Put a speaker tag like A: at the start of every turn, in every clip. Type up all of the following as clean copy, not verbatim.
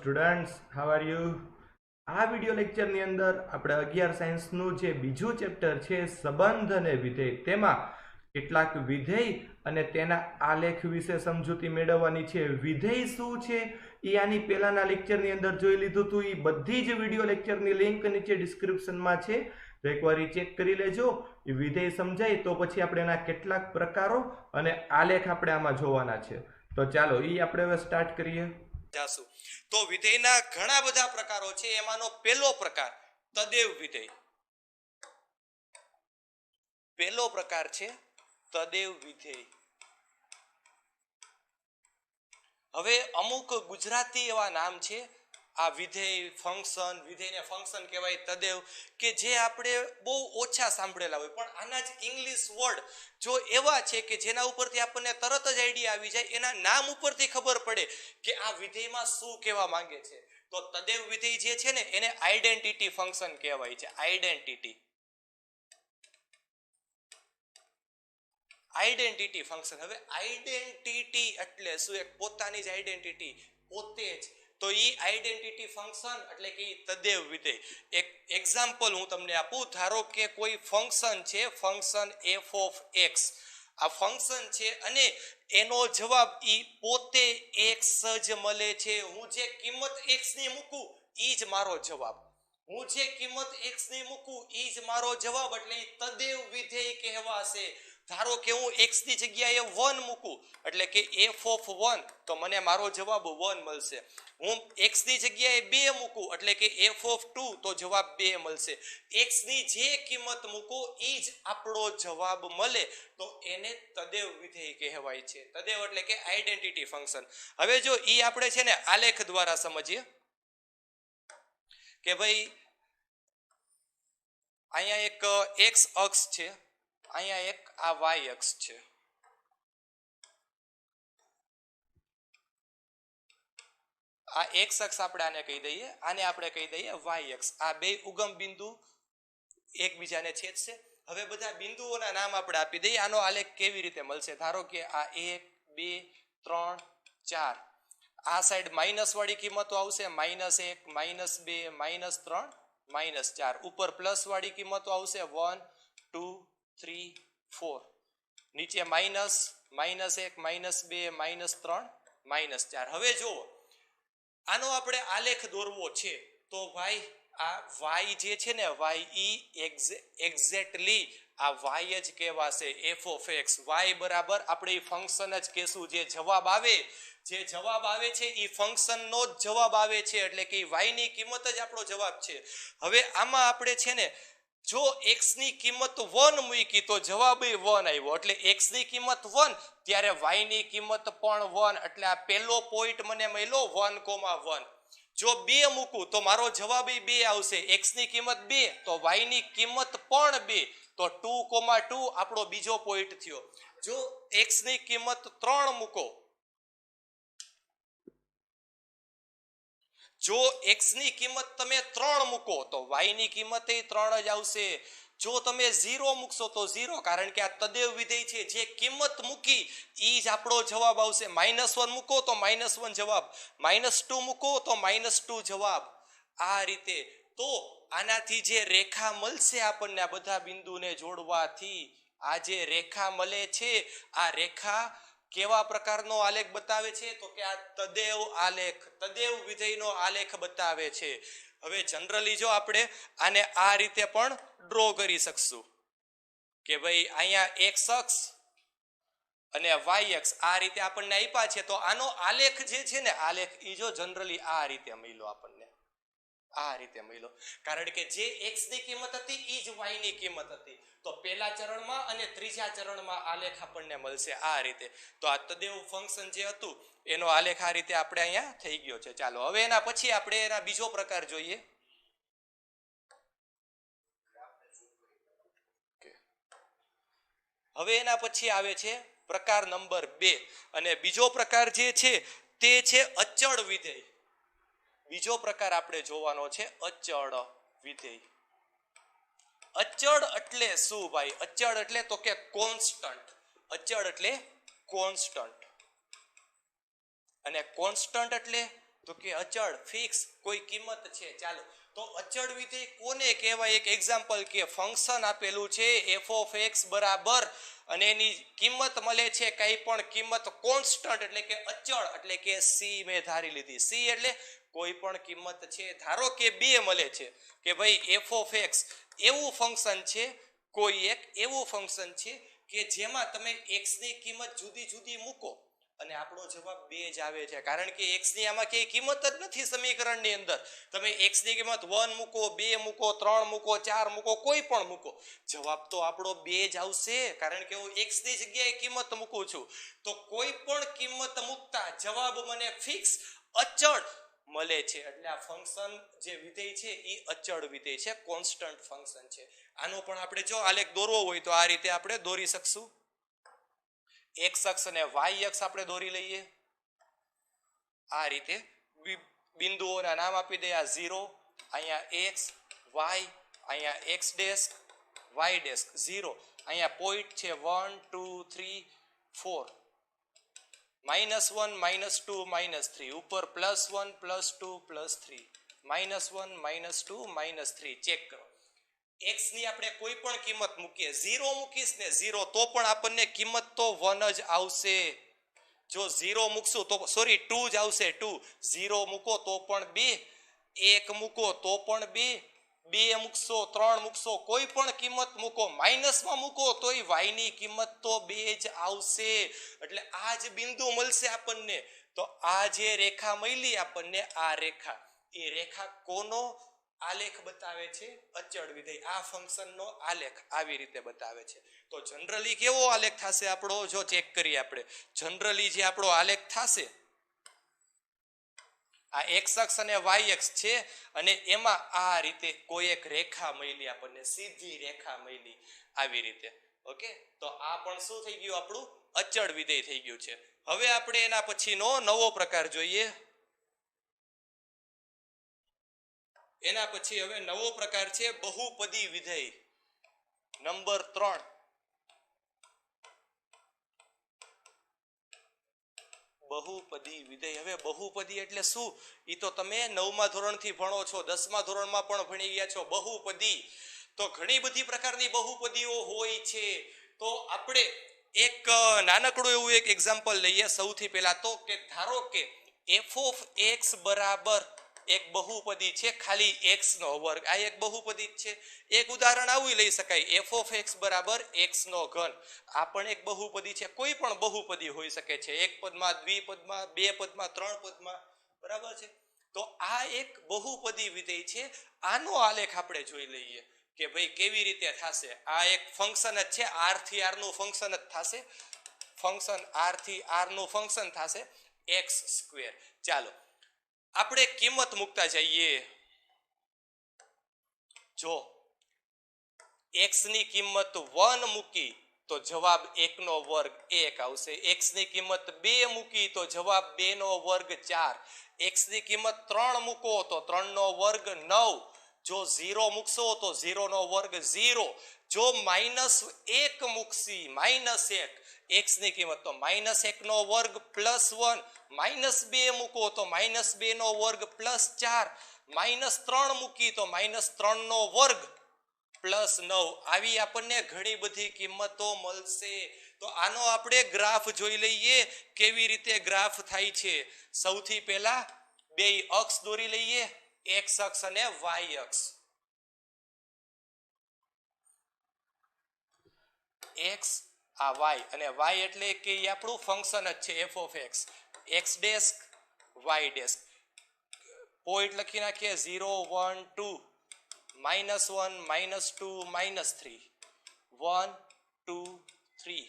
A: Students, how are you? આ video લેક્ચરની અંદર આપણે 11 સાયન્સનું જે બીજું ચેપ્ટર છે સંબંધ અને વિધેય, તેમાં કેટલાક વિધેય અને તેના આલેખ વિશે સમજૂતી મેળવવાની છે. વિધેય શું છે એ આની પહેલાના લેક્ચરની અંદર જોઈ લીધું હતું. એ બધી જ વિડિયો લેક્ચરની લિંક નીચે ડિસ્ક્રિપ્શનમાં છે, તો એકવાર એ ચેક કરી લેજો. એ વિધેય સમજાય તો પછી આપણે એના કેટલાક પ્રકારો અને આલેખ આપણે આમાં જોવાના છે. તો ચાલો એ આપણે હવે સ્ટાર્ટ કરીએ.
B: તો વિધેયના ઘણા બધા પ્રકારો છે. એમાંનો પહેલો પ્રકાર તદેવ વિધેય. પહેલો પ્રકાર છે તદેવ વિધેય. હવે અમુક ગુજરાતી એવા નામ છે આ વિધેય, ફંક્શન, વિધેયને ફંક્શન કહેવાય, તદેવ, કે જે આપણે બહુ ઓછા સાંભળેલા હોય, પણ આના જ ઇંગ્લિશ વર્ડ જો એવા છે કે જેના ઉપરથી આપણને તરત જ આઈડિયા આવી જાય, એના નામ ઉપરથી ખબર પડે કે આ વિધેયમાં શું કહેવા માંગે છે. તો તદેવ વિધેય જે છે ને એને આઈડેન્ટિટી ફંક્શન કહેવાય છે. Identity function. હવે આઈડેન્ટિટી એટલે શું? એક પોતાની જ આઈડેન્ટિટી, પોતે જ. તો ઈ આઈડેન્ટિટી ફંક્શન એટલે કે તદેવ વિધેય. એક એક્ઝામ્પલ હું તમને આપું. ધારો કે કોઈ ફંક્શન છે, ફંક્શન f of x. આ ફંક્શન છે અને એનો જવાબ ઈ પોતે x જ મળે છે. હું જે કિંમત x ની મૂકું ઈ જ મારો જવાબ. હું જે કિંમત x ની મૂકું ઈ જ મારો જવાબ, એટલે તદેવ વિધેય કહેવાશે. ધારો કે હું x ની જગ્યાએ 1 મૂકું એટલે કે f of 1, તો મને મારો જવાબ 1 મળશે. હું x ની જગ્યાએ 2 મૂકું એટલે કે f of 2, તો જવાબ 2 મળશે. x ની જે કિંમત મૂકો ઈ જ આપણો જવાબ મળે, તો એને તદેવ વિધેય કહેવાય છે. તદેવ એટલે કે આઈડેન્ટિટી ફંક્શન. હવે જો ઈ આપણે છે ને આલેખ દ્વારા સમજીએ કે ભાઈ અહીંયા એક x અક્ષ છે, અહીંયા એક આ y અક્ષ છે. આ x અક્ષ આપણે આને કહી દઈએ, આને આપણે કહી દઈએ y અક્ષ. આ બે ઉગમ બિંદુ એકબીજાને છેદશે. હવે બધા બિંદુઓના નામ આપણે આપી દઈએ. આનો આલેખ કેવી રીતે મળશે? ધારો કે આ 1, 2, 3, 4. આ સાઈડ માઇનસ વાળી કિંમતો આવશે, -1, -2, -3, -4. ઉપર પ્લસ વાળી કિંમતો આવશે, 1, 2, 3, 4. નીચે માઇનસ, -1, -2, -3, -4. હવે જુઓ, આનો આપણે આલેખ દોરવો છે તો ભાઈ આ y જે છે ને, y એક્ઝેક્ટલી આ y જ કહેવાશે, f of x. y બરાબર આપણે એ ફંક્શન જ કહેશું. જે જવાબ આવે છે એ ફંક્શનનો જ જવાબ આવે છે, એટલે કે y ની કિંમત જ આપણો જવાબ છે. હવે આમાં આપણે છે ને જો x ની કિંમત 1 મૂકી તો જવાબ 1 આવ્યો, એટલે x ની કિંમત 1 ત્યારે y ની કિંમત પણ 1, એટલે આ પહેલો પોઈન્ટ મને મળ્યો 1,1. જો 2 મૂકું તો મારો જવાબ 2 આવશે. x ની કિંમત 2 તો y ની કિંમત પણ 2, તો 2,2 આપણો બીજો પોઈન્ટ થયો. જો x ની કિંમત 3 મૂકો, જો x ની કિંમત તમે 3 મૂકો તો y ની કિંમત 3 જ આવશે. જો તમે 0 મૂકશો તો 0, કારણ કે આ તદેવ વિધેય છે. જે કિંમત મૂકી ઈ જ આપણો જવાબ આવશે. -1 મૂકો તો -1 જવાબ, -2 મૂકો તો -2 જવાબ. આ રીતે તો આનાથી જે રેખા મળશે આપણને, આ બધા બિંદુને જોડવાથી આ જે રેખા મળે છે, આ રેખા કેવા પ્રકારનો આલેખ બતાવે છે? તો કે આ તદેવ આલેખ, તદેવ વિધેયનો આલેખ બતાવે છે. હવે જનરલી જો આપણે આને આ રીતે પણ ડ્રો કરી શકશું કે ભાઈ અહીંયા x અક્ષ અને y અક્ષ આ રીતે આપણને આપ્યા છે, તો આનો આલેખ જે છે ને, આલેખ ઈ જો જનરલી આ રીતે મળ્યો આપણને, આ રીતે મળ્યો. કારણ કે જે x ની કિંમત હતી ઈ જ y ની કિંમત હતી. તો પહેલા ચરણમાં અને ત્રીજા ચરણમાં આલેખ આપણને મળશે આ રીતે. તો આ તદેવ ફંક્શન જે હતું એનો આલેખ આ રીતે આપણે અહીંયા થઈ ગયો છે. ચાલો હવે એના પછી આપણે એના બીજો પ્રકાર જોઈએ. હવે એના પછી આવે છે પ્રકાર નંબર 2, અને બીજો પ્રકાર જે છે તે છે અચળ વિધેય. બીજો પ્રકાર આપણે જોવાનો છે અચળ વિધેય. અચળ એટલે શું ભાઈ? અચળ એટલે તો કે કોન્સ્ટન્ટ. અચળ એટલે કોન્સ્ટન્ટ. અને કોન્સ્ટન્ટ એટલે તો કે અચળ ફિક્સ કોઈ કિંમત છે. ચાલો તો અચળ વિધેય કોને કહેવાય? એક એક્ઝામ્પલ કે ફંક્શન આપેલું છે એફ ઓફ એક્સ બરાબર અને એની કિંમત મળે છે કઈ પણ કિંમત કોન્સ્ટન્ટ એટલે કે અચળ એટલે કે સી મેં ધારી લીધી. સી એટલે કોઈ પણ કિંમત છે. ધારો કે 2 મળે છે કે ભાઈ એફ ઓફ એક્સ એવું ફંક્શન છે, કોઈ એક એવું ફંક્શન છે કે જેમાં તમે એક્સ ની કિંમત જુદી જુદી મૂકો અને આપણો જવાબ 2 જ આવે છે. કારણ કે એક્સ ની આમાં કઈ કિંમત જ નથી સમીકરણની અંદર. તમે એક્સ ની કિંમત 1 મૂકો, 2 મૂકો, 3 મૂકો, 4 મૂકો, કોઈ પણ મૂકો, જવાબ તો આપણો 2 જ આવશે. કારણ કે હું એક્સ ની જગ્યાએ કિંમત મૂકું છું. તો કોઈ પણ કિંમત મૂકતા જવાબ મને ફિક્સ અચળ મળે છે. એટલે આ ફંક્શન જે વિધેય છે એ અચળ વિધેય છે, કોન્સ્ટન્ટ ફંક્શન છે. આનો પણ આપણે જો આલેખ દોરવો હોય તો આ રીતે આપણે દોરી શકશું. એક્સ અક્ષ અને વાય અક્ષ આપણે દોરી લઈએ આ રીતે. બિંદુઓના નામ આપી દઈએ. આ 0, અહીંયા એક્સ, વાય, અહીંયા એક્સ ડેશ, વાય ડેશ, 0, અહીંયા પોઈન્ટ છે 1 2 3 4, -1 -2 -3, ઉપર +1 +2 +3, -1 -2 -3. ચેક કરો. એક્સ ની આપણે કોઈ પણ કિંમત મૂકીએ, 0 મૂકીશ ને 0 તો પણ આપણને કિંમત તો 1 જ આવશે. જો 0 મૂકશું તો સોરી 2 જ આવશે. 2 0 મૂકો તો પણ 2, 1 મૂકો તો પણ 2, 2 મૂકશો, 3 મૂકશો, કોઈ પણ કિંમત મૂકો, માઇનસમાં મૂકો તોય y ની કિંમત તો 2 જ આવશે. એટલે આ જ બિંદુ મળશે આપણને. તો આ જે રેખા મળી આપણને, આ રેખા, એ રેખા કોનો આલેખ બતાવે છે? અચળ વિધેય. આ ફંક્શનનો આલેખ આવી રીતે બતાવે છે. તો જનરલી કેવો આલેખ થશે આપણો? જો ચેક કરીએ આપણે, જનરલી જે આપણો આલેખ થશે, આ એક્સ અક્ષ અને વાય અક્ષ છે અને એમાં આ રીતે કોઈ એક રેખા મળી આપણને, સીધી રેખા મળી આવી રીતે. ઓકે, તો આ પણ શું થઈ ગયું? આપણું અચળ વિધેય થઈ ગયું છે. હવે આપણે એના પછીનો નવો પ્રકાર જોઈએ. એના પછી હવે નવો પ્રકાર છે બહુપદી વિધેય નંબર 3. બહુપદી વિધેય. હવે બહુપદી એટલે શું? એ તો તમે 9મા ધોરણથી ભણો છો, 10મા ધોરણમાં પણ ભણી ગયા છો. બહુપદી તો ઘણી બધી પ્રકારની બહુપદીઓ હોય છે. તો આપણે એક નાનકડું એવું એક એક્ઝામ્પલ લઈએ સૌથી પહેલા તો, કે ધારો કે એફ ઓફ એક્સ બરાબર એક બહુપદી છે, ખાલી એક્સ નો વર્ગ. આ એક બહુપદી છે. એક ઉદાહરણ આવું લઈ શકાય, એફ ઓફ એક્સ બરાબર એક્સ નો ઘન. આ પણ એક બહુપદી છે. કોઈ પણ બહુપદી હોઈ શકે છે, એક પદમાં, દ્વિપદમાં, 2 પદમાં, 3 પદમાં, બરાબર છે. તો આ એક બહુપદી વિધેય છે. આનો આલેખ આપણે જોઈ લઈએ કે ભાઈ કેવી રીતે થશે. આ એક ફંક્શન જ છે, r થી r નું ફંક્શન જ થશે. ફંક્શન r થી r નું ફંક્શન થશે x². ચાલો આપણે કિંમત મૂકતા જઈએ. જો x ની કિંમત 1 મૂકી તો જવાબ 1 નો વર્ગ 1 આવશે. x ની કિંમત 2 મૂકી તો જવાબ 2 નો વર્ગ 4. x ની કિંમત 3 મૂકો તો 3 નો વર્ગ 9. જો 0 મૂકશો તો 0 નો વર્ગ 0. જો -1 મૂકશી, -1 x ની કિંમત તો -1 નો વર્ગ +1. -2 મૂકો તો -2 નો વર્ગ +4. -3 મૂકી તો -3 નો વર્ગ +9. આવી આપણને ઘણી બધી કિંમતો મળશે. તો આનો આપણે ગ્રાફ જોઈ લઈએ કેવી રીતે ગ્રાફ થાય છે. સૌથી પહેલા બે અક્ષ દોરી લઈએ, એક્સ અક્ષ અને વાય અક્ષ. એક્સ આ વાય, અને વાય એટલે કે એ આપણું ફંક્શન જ છે F of X. X dash, Y dash. Point લખી નાખીએ 0 1 2, -1 -2 -3, 1 2 3,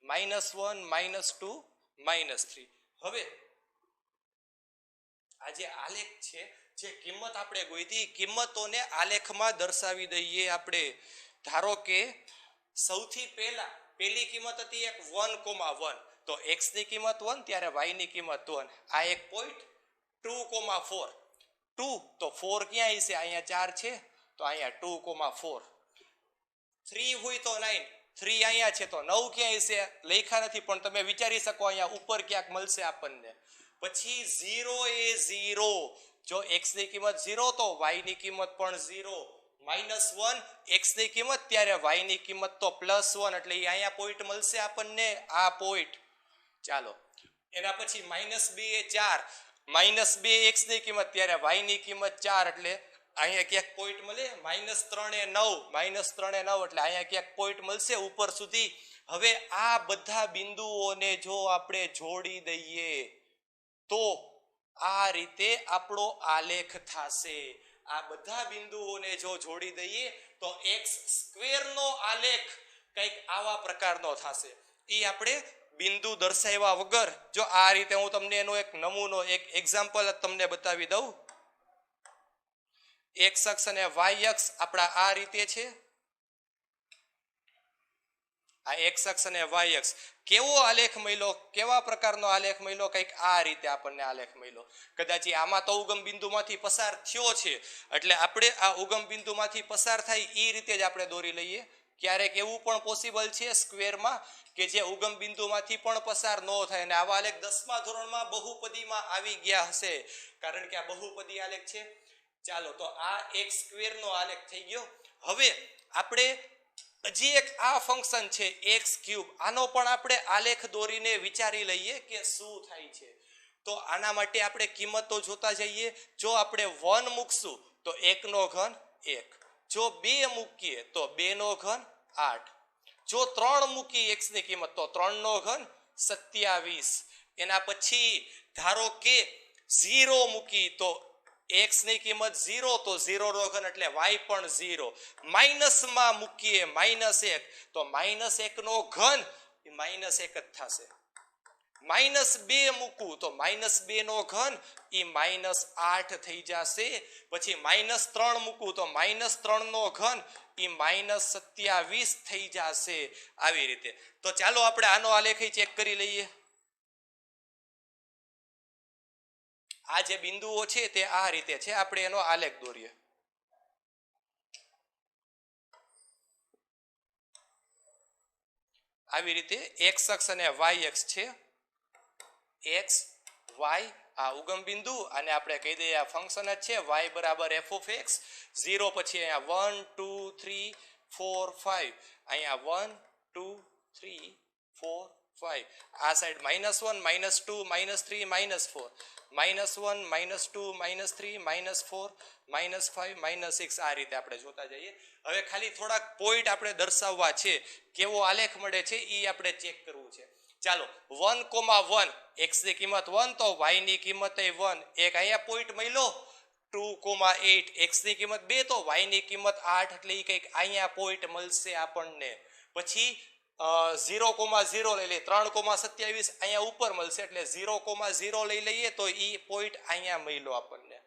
B: -1 -2 -3. હવે આ જે આલેખ છે, જે કિંમત આપણે ગોતી, કિંમતોને આલેખમાં દર્શાવી દઈએ આપણે. ધારો કે સૌથી પહેલા પહેલી કિંમત હતી એક 1,1, તો x ની કિંમત 1 ત્યારે y ની કિંમત 1. આ એક પોઈન્ટ 2,4, 2 તો 4 ક્યાં હશે? અહીંયા 4 છે તો અહીંયા 2,4. 3 હોય તો 9, 3 અહીંયા છે તો 9 ક્યાં હશે? લખ્યા નથી પણ તમે વિચારી શકો અહીંયા ઉપર ક્યાંક મળશે આપણને. પછી 0 એ 0, જો x ની કિંમત 0 તો y ની કિંમત પણ 0, -1 x ની કિંમત ત્યારે y ની કિંમત તો +1, એટલે અહીંયા પોઈન્ટ મળશે આપણને, આ પોઈન્ટ. ચાલો એના પછી -2 એ 4, -2 x ની કિંમત ત્યારે y ની કિંમત 4, એટલે અહીંયા ક્યાંક પોઈન્ટ મળે. -3 એ 9, -3 એ 9, એટલે અહીંયા ક્યાંક પોઈન્ટ મળશે ઉપર સુધી. હવે આ બધા બિંદુઓને જો આપણે જોડી દઈએ તો આ રીતે આપણો આલેખ થશે. આ બધા બિંદુઓને જો જોડી દઈએ તો x² નો આલેખ કંઈક આવા પ્રકારનો થશે. એ આપણે બિંદુ દર્શાવ્યા વગર જો આ રીતે હું તમને એનો એક નમૂનો, એક એક્ઝામ્પલ તમને બતાવી દઉં. x અક્ષ અને y અક્ષ આપણા આ રીતે છે. આ x અક્ષ અને y અક્ષ કેવો આલેખ મળ્યો, કેવા પ્રકારનો આલેખ મળ્યો, કંઈક આ રીતે આપણને આલેખ મળ્યો. કદાચ આમાં તો ઉગમ બિંદુમાંથી પસાર થયો છે, એટલે આપણે આ ઉગમ બિંદુમાંથી પસાર થાય એ રીતે જ આપણે દોરી લઈએ. ક્યારેક એવું પણ પોસિબલ છે સ્ક્વેરમાં કે જે ઉગમ બિંદુમાંથી પણ પસાર ન થાય, અને આવા આલેખ 10મા ધોરણમાં બહુપદીમાં આવી ગયા હશે, કારણ કે આ બહુપદી આલેખ છે. ચાલો તો આ x² નો આલેખ થઈ ગયો. હવે આપણે હજી એક આ ફંક્શન છે x³, આનો પણ આપણે આલેખ દોરીને વિચારી લઈએ કે શું થાય છે. તો આના માટે આપણે કિંમતો જોતા જઈએ. જો આપણે 1 મૂકશું તો 1 નો ઘન 1, જો 2 મૂકીએ તો 2 નો ઘન 8, જો 3 મૂકી x ની કિંમત તો 3 નો ઘન 27. એના પછી ધારો કે 0 મૂકી તો x ની કિંમત 0 તો 0 નો ઘન એટલે y પણ 0. માઇનસમાં મૂકીએ -1 તો -1 નો ઘન એ -1 જ થશે. -2 મૂકું તો -2 નો ઘન એ -8 થઈ જશે. પછી -3 મૂકું તો -3 નો ઘન એ -27 થઈ જશે. આવી રીતે. તો ચાલો આપણે આનો આલેખ ચેક કરી લઈએ. આ જે બિંદુઓ છે તે આ રીતે છે, આપણે એનો આલેખ દોરીએ. આવી રીતે x અક્ષ અને y અક્ષ છે. x y આ ઉગમ બિંદુ, અને આપણે કહી દઈએ આ ફંક્શન જ છે y બરાબર f(x). 0 પછી અહીંયા 1 2 3 4 5, અહીંયા 1 2 3 4 5, આ સાઈડ -1 -2 -3 -4, -1 -2 -3 -4 -5 -6, આ રીતે આપણે જોતા જઈએ. હવે ખાલી થોડાક પોઈન્ટ આપણે દર્શાવવા છે, કેવો આલેખ મળે છે એ આપણે ચેક કરવું છે. ચાલો 1,1 x ની કિંમત 1 તો y ની કિંમત 1, એક અહીંયા પોઈન્ટ મળ્યો. 2,8 x ની કિંમત 2 તો y ની કિંમત 8, એટલે એ કંઈક અહીંયા પોઈન્ટ મળશે આપણને. પછી 0,0 લઈ લઈએ, 3,27 અહીંયા ઉપર મળશે, એટલે 0,0 લઈ લઈએ તો એ પોઈન્ટ અહીંયા મળ્યો આપણને.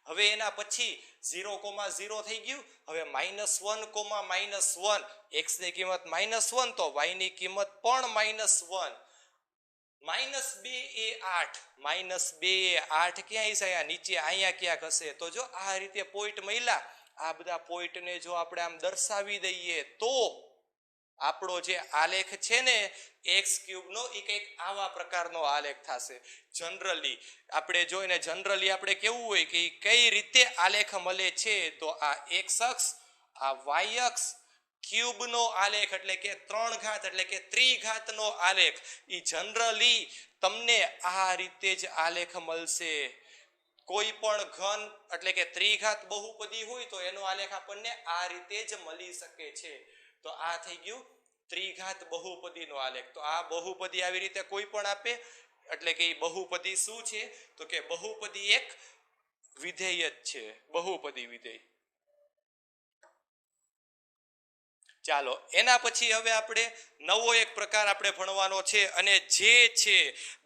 B: હવે એના પછી 0,0 થઈ ગયું. હવે -1,-1 x ની કિંમત -1 તો y ની કિંમત પણ -1. -2 એ 8, -2 એ 8 ક્યાંય છે? નીચે અહીંયા ક્યાંક હશે. તો જો આ રીતે પોઈન્ટ મળ્યા, આ બધા પોઈન્ટને જો આપણે આમ દર્શાવી દઈએ તો આપણો જે આલેખ છે ને x³ નો એ કંઈક આવા પ્રકારનો આલેખ થશે. જનરલી આપણે જોઈને જનરલી આપણે કેવું હોય કે કઈ રીતે આલેખ મળે છે, તો આ x અક્ષ, આ y અક્ષ, ક્યુબ નો આલેખ એટલે કે 3 ઘાત એટલે કે ત્રિઘાતનો આલેખ, એ જનરલી તમને આ રીતે જ આલેખ મળશે. કોઈ પણ ઘન એટલે કે ત્રિઘાત બહુપદી હોય તો એનો આલેખ આપણને આ રીતે જ મળી શકે છે. તો આ થઈ ગયું ત્રિઘાત બહુપદીનો આલેખ. તો આ બહુપદી આવી રીતે કોઈ પણ આપે એટલે કે બહુપદી શું છે, તો કે બહુપદી એક વિધેય જ છે, બહુપદી વિધેય. ચાલો એના પછી હવે આપણે નવો એક પ્રકાર આપણે ભણવાનો છે, અને જે છે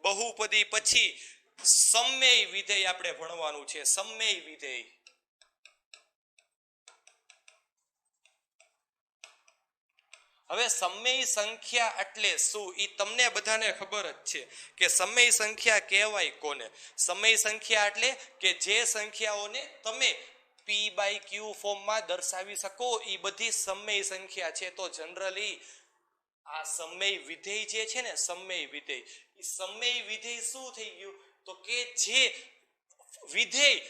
B: બહુપદી પછી સમમેય વિધેય આપણે ભણવાનું છે. સમમેય વિધેય. હવે સમમેય સંખ્યા એટલે શું એ તમને બધાને ખબર જ છે કે સમમેય સંખ્યા કહેવાય કોને. સમમેય સંખ્યા એટલે કે જે સંખ્યાઓને તમે p/q ફોર્મમાં દર્શાવી શકો એ બધી સમમેય સંખ્યા છે. તો જનરલી આ સમમેય વિધેય જે છે ને, સમમેય વિધેય, એ સમમેય વિધેય શું થઈ ગયું, તો તો કે જે વિધેય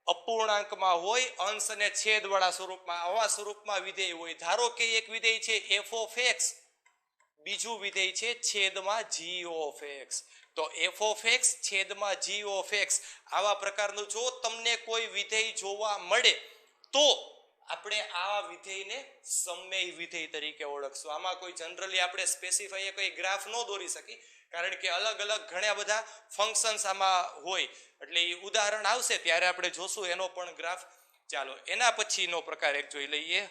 B: અપૂર્ણાંકમાં હોય, અંશ અને છેદ વાળા સ્વરૂપમાં, આવા સ્વરૂપમાં વિધેય હોય. ધારો કે એક વિધેય છે f of x, બીજું વિધેય છે છેદમાં g of x. તો f of x છેદમાં g of x આવા પ્રકારનું જો તમને કોઈ વિધેય જોવા મળે તો આપણે આ વિધેયને સમમેય વિધેય તરીકે ઓળખશું. આમાં કોઈ જનરલી આપણે સ્પેસિફાઈ કોઈ ગ્રાફ ન દોરી શકી, કારણ કે અલગ અલગ ઘણા બધા ફંક્શન્સ આમાં હોય. એટલે એ ઉદાહરણ આવશે ત્યારે આપણે જોશું એનો પણ ગ્રાફ. ચાલો એના પછીનો પ્રકાર એક જોઈ લઈએ.